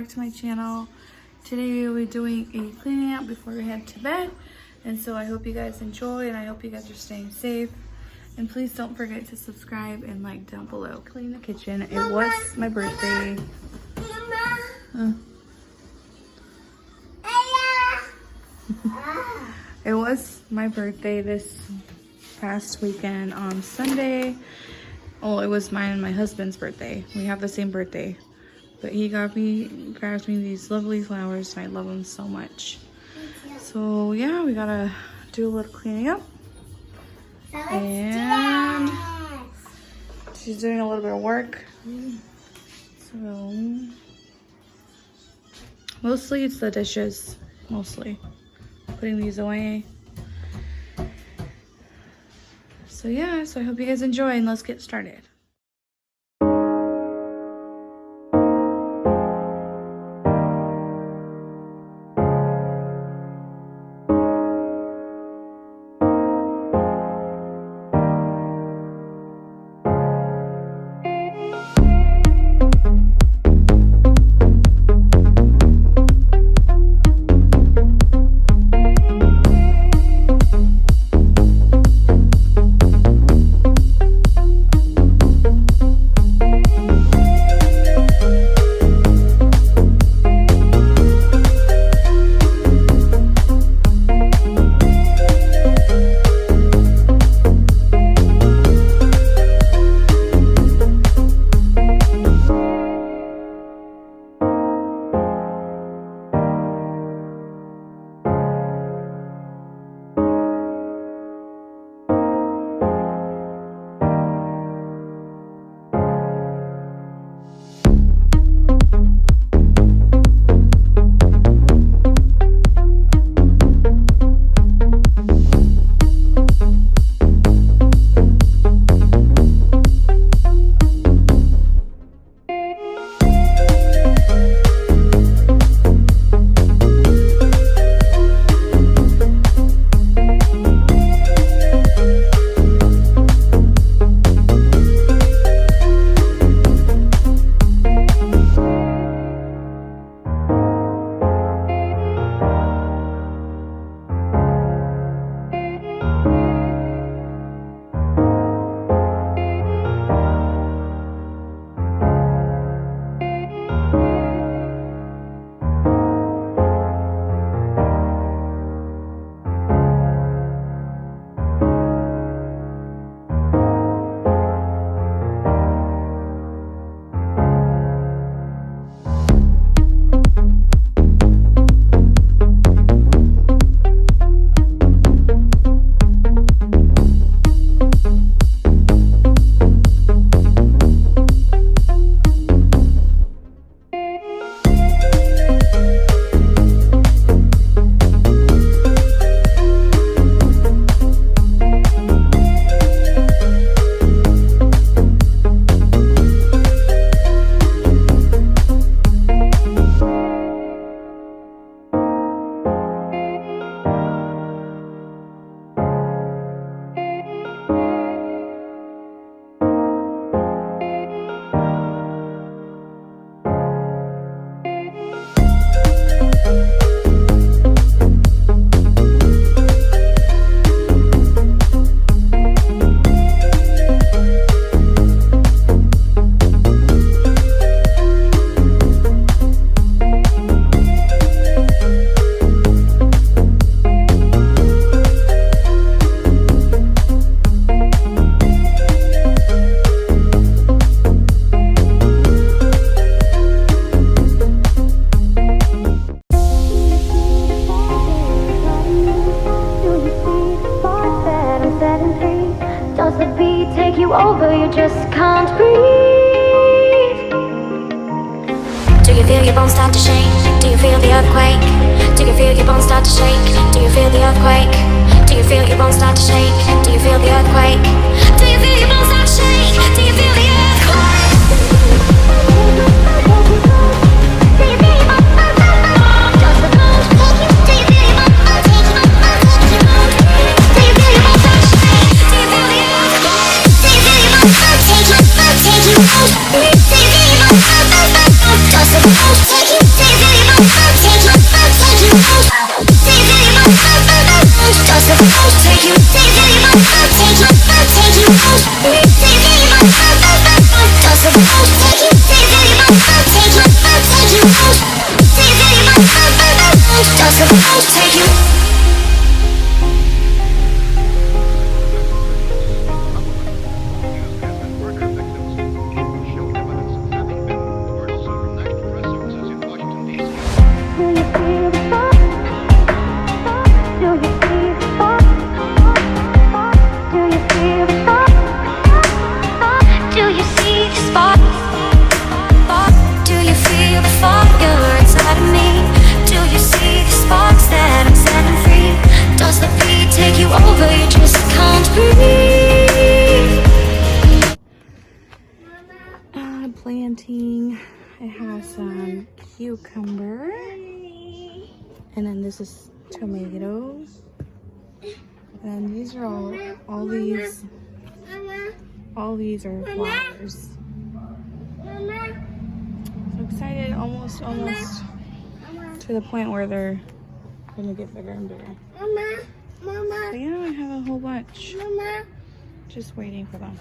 back to my channel. Today we'll be doing a cleaning out before we head to bed, and so I hope you guys enjoy, and I hope you guys are staying safe. And please don't forget to subscribe and like down below. Clean the kitchen. It was my birthday. It was my birthday this past weekend on Sunday. Oh, it was mine and my husband's birthday. We have the same birthday. But he grabs me these lovely flowers, and I love them so much. So yeah, we gotta do a little cleaning up. And she's doing a little bit of work. So mostly it's the dishes, mostly. Putting these away. So yeah, so I hope you guys enjoy, and let's get started. Over, you just can't breathe. Do you feel your bones start to shake? Do you feel the earthquake? Do you feel your bones start to shake? Do you feel the earthquake? Do you feel your bones start to shake? Do you feel the earthquake? Do you feel your bones start to shake? Do you feel the earthquake? Do you feel your bones? Does the bones take you? Do you feel your bones take you? Do you feel your bones start to shake? Do you feel the earthquake? Do you feel your bones take you? Does the bones take you? Planting. It has some cucumber, and then this is tomatoes, and these are all these are flowers. So excited, almost to the point where they're gonna get bigger and bigger. But yeah, I have a whole bunch. Just waiting for them.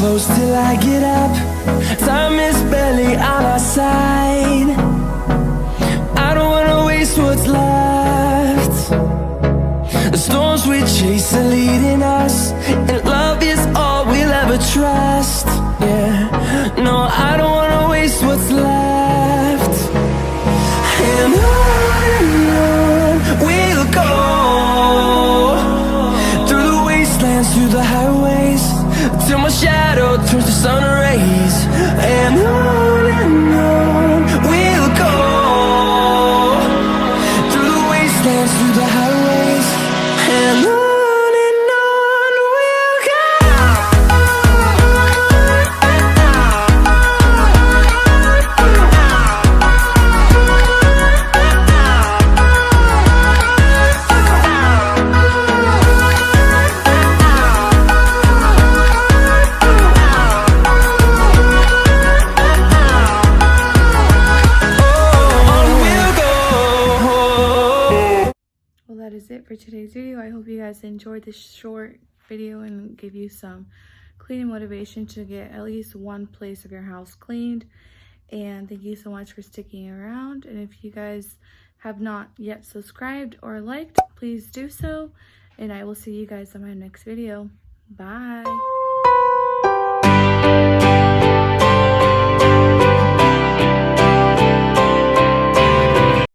close till I get up. Time is barely on our side. I don't wanna waste what's left. The storms we chase are leading us, and love is all we'll ever trust. Yeah, no, I don't wanna waste what's left. And on we'll go, through the wastelands, through the highways, till my shadow turns to sun rays. And on we'll go, through the wastelands, through the highways, and on we'll go. Well, that is it for today's video. I hope you guys enjoyed this short video and give you some cleaning motivation to get at least one place of your house cleaned. And thank you so much for sticking around. And if you guys have not yet subscribed or liked, please do so. And I will see you guys in my next video. Bye.